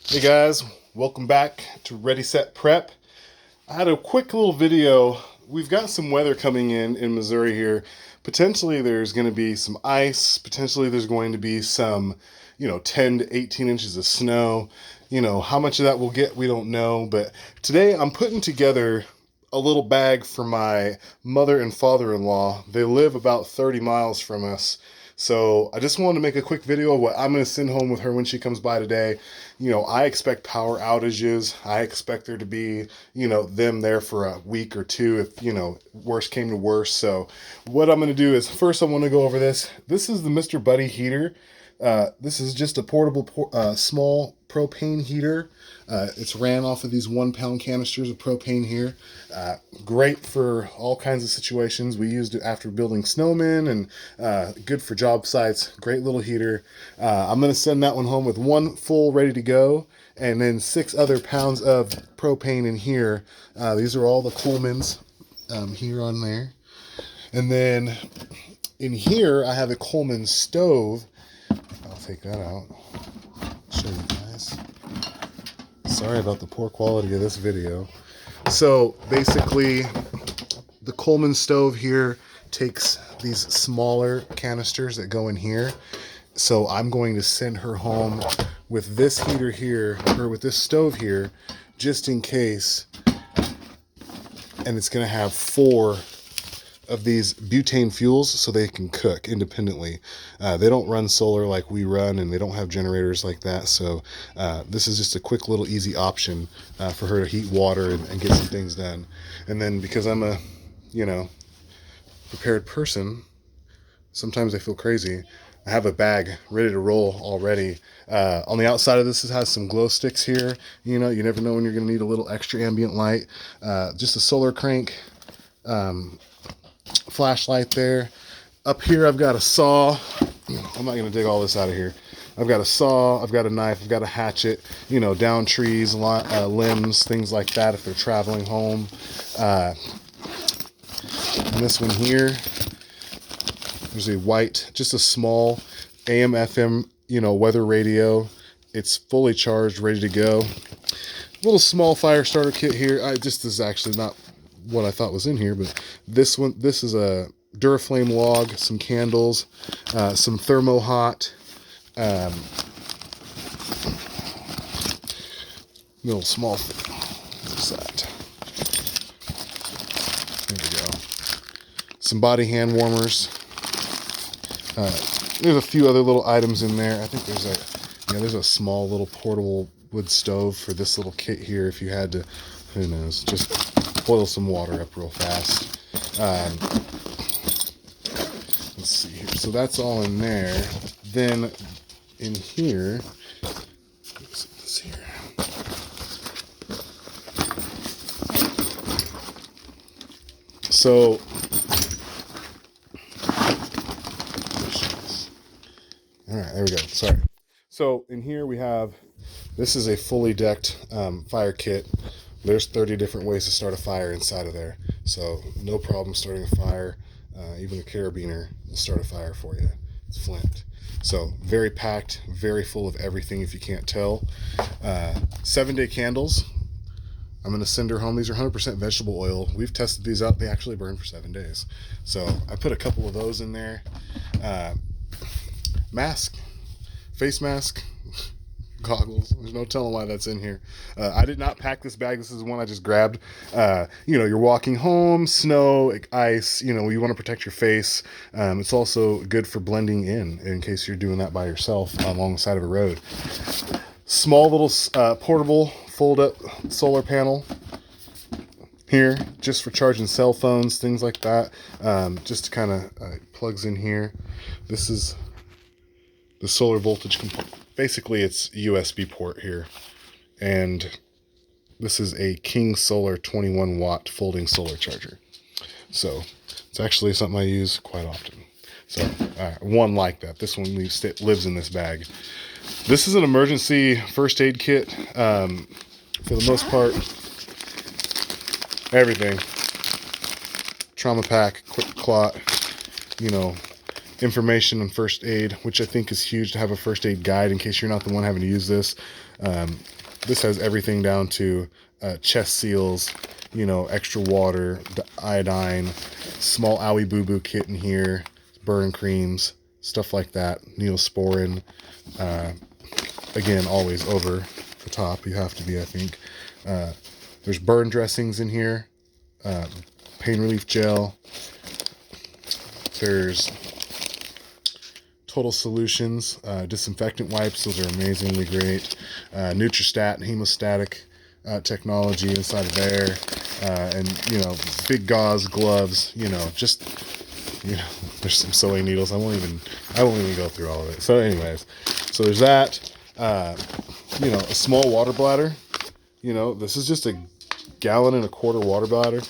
Hey guys, welcome back to Ready Set Prep. I had a quick little video. We've got some weather coming in Missouri here. Potentially there's going to be some ice. Potentially there's going to be some, 10 to 18 inches of snow. How much of that we'll get, we don't know. But today I'm putting together a little bag for my mother and father-in-law. They live about 30 miles from us. So I just wanted to make a quick video of what I'm going to send home with her when she comes by today. I expect power outages. I expect there to be, them there for a week or two if, worst came to worst. So what I'm going to do is first I want to go over this. This is the Mr. Buddy heater. This is just a portable, small propane heater. It's ran off of these 1 pound canisters of propane here. Great for all kinds of situations. We used it after building snowmen and good for job sites. Great little heater. I'm going to send that one home with 1 full ready to go and then 6 other pounds of propane in here. These are all the Colemans here on there. And then in here I have a Coleman Stove. I'll take that out. Show you guys. Sorry about the poor quality of this video. So basically, the Coleman Stove here takes these smaller canisters that go in here. So I'm going to send her home with this heater here, or with this stove here, just in case. And it's going to have 4 of these butane fuels so they can cook independently. They don't run solar like we run, and they don't have generators like that. So this is just a quick little easy option for her to heat water and get some things done. And then because I'm a, prepared person, sometimes I feel crazy. I have a bag ready to roll already. On the outside of this, it has some glow sticks here. You never know when you're gonna need a little extra ambient light. Just a solar crank, flashlight there. Up here I've got a saw. I'm not going to dig all this out of here. I've got a saw, I've got a knife, I've got a hatchet, down trees, limbs, things like that if they're traveling home. And this one here, there's a white, just a small AM FM, weather radio. It's fully charged, ready to go. Little small fire starter kit here. This is actually not what I thought was in here, but this is a Dura Flame Log, some candles, some Thermo Hot, little small thing. What's that? There we go. Some body hand warmers. There's a few other little items in there. I think there's a small little portable wood stove for this little kit here if you had to, who knows, just boil some water up real fast. Let's see here. So that's all in there. Then in here, what's this here? So all right, there we go. Sorry. So in here we have, this is a fully decked fire kit. There's 30 different ways to start a fire inside of there. So no problem starting a fire. Even a carabiner will start a fire for you. It's flint. So very packed, very full of everything if you can't tell. 7-day candles. I'm going to send her home. These are 100% vegetable oil. We've tested these out. They actually burn for 7 days. So I put a couple of those in there. Mask, face mask, goggles. There's no telling why that's in here. I did not pack this bag. This is one I just grabbed. You're walking home, snow, ice, you want to protect your face. It's also good for blending in case you're doing that by yourself along the side of a road. Small little portable fold-up solar panel here, just for charging cell phones, things like that. Just kind of plugs in here. This is the solar voltage component. Basically, it's USB port here. And this is a King Solar 21 watt folding solar charger. So it's actually something I use quite often. So one like that. This one lives in this bag. This is an emergency first aid kit. For the most part, everything. Trauma pack, quick clot, information on first aid, which I think is huge to have a first aid guide in case you're not the one having to use this. This has everything down to chest seals, you know, extra water, iodine, small owie boo-boo kit in here, burn creams, stuff like that, neosporin. Again, always over the top. You have to be, I think. There's burn dressings in here, pain relief gel. There's Total Solutions disinfectant wipes. Those are amazingly great. Nutristat and hemostatic technology inside of there, and you know, big gauze gloves. You know, just, you know, there's some sewing needles. I won't even go through all of it. So, anyways, so there's that. You know, a small water bladder. You know, this is just a 1.25 gallon water bladder.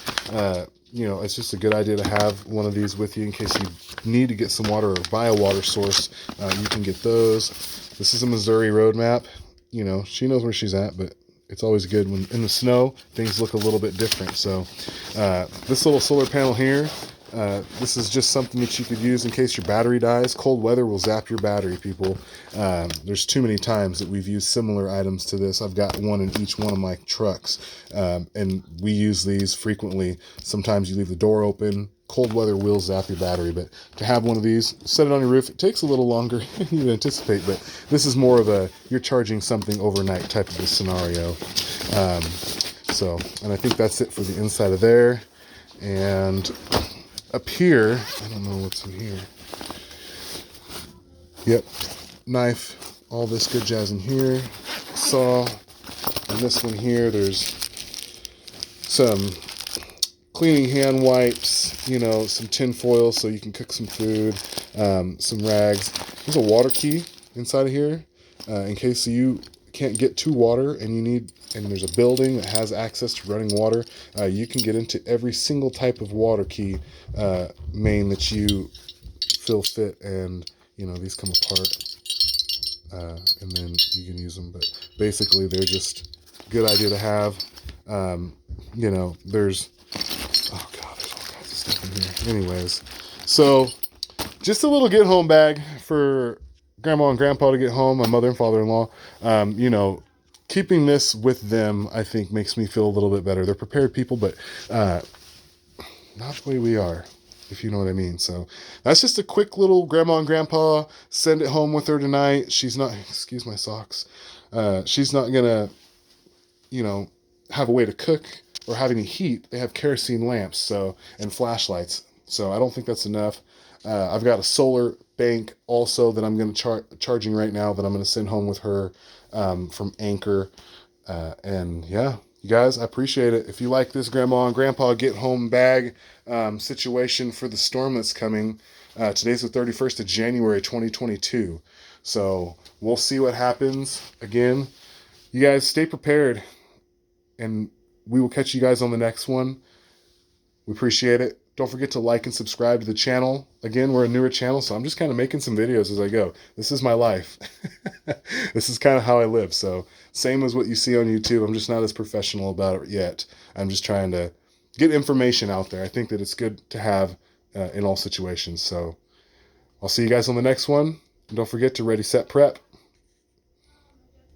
You know, it's just a good idea to have one of these with you in case you need to get some water or buy a water source. You can get those. This is a Missouri road map. You know, she knows where she's at, but it's always good when in the snow things look a little bit different. So this little solar panel here, this is just something that you could use in case your battery dies. Cold weather will zap your battery, people. There's too many times that we've used similar items to this. I've got one in each one of my trucks, and we use these frequently. Sometimes you leave the door open. Cold weather will zap your battery, but to have one of these, set it on your roof. It takes a little longer than you anticipate, but this is more of a you're charging something overnight type of a scenario. So, and I think that's it for the inside of there. And up here, I don't know what's in here. Yep, knife, all this good jazz in here. Saw, and this one here, there's some cleaning hand wipes, you know, some tin foil so you can cook some food, some rags. There's a water key inside of here in case you can't get to water and you need, and there's a building that has access to running water. You can get into every single type of water key main that you feel fit, and you know, these come apart and then you can use them. But basically, they're just a good idea to have. You know, there's oh god, there's all kinds of stuff in here. Anyways, so just a little get home bag for grandma and grandpa to get home, my mother and father-in-law. You know, keeping this with them, I think, makes me feel a little bit better. They're prepared people, but not the way we are, if you know what I mean. So that's just a quick little grandma and grandpa, send it home with her tonight. She's not, excuse my socks, she's not gonna, you know, have a way to cook or have any heat. They have kerosene lamps, so, and flashlights. So I don't think that's enough. I've got a solar bank also that I'm going to charging right now that I'm going to send home with her from Anchor. And yeah, you guys, I appreciate it. If you like this grandma and grandpa get home bag situation for the storm that's coming, today's the 31st of January, 2022. So we'll see what happens. Again, you guys stay prepared, and we will catch you guys on the next one. We appreciate it. Don't forget to like and subscribe to the channel. Again, we're a newer channel, so I'm just kind of making some videos as I go. This is my life. This is kind of how I live. So same as what you see on YouTube. I'm just not as professional about it yet. I'm just trying to get information out there. I think that it's good to have in all situations. So I'll see you guys on the next one. And don't forget to ready, set, prep.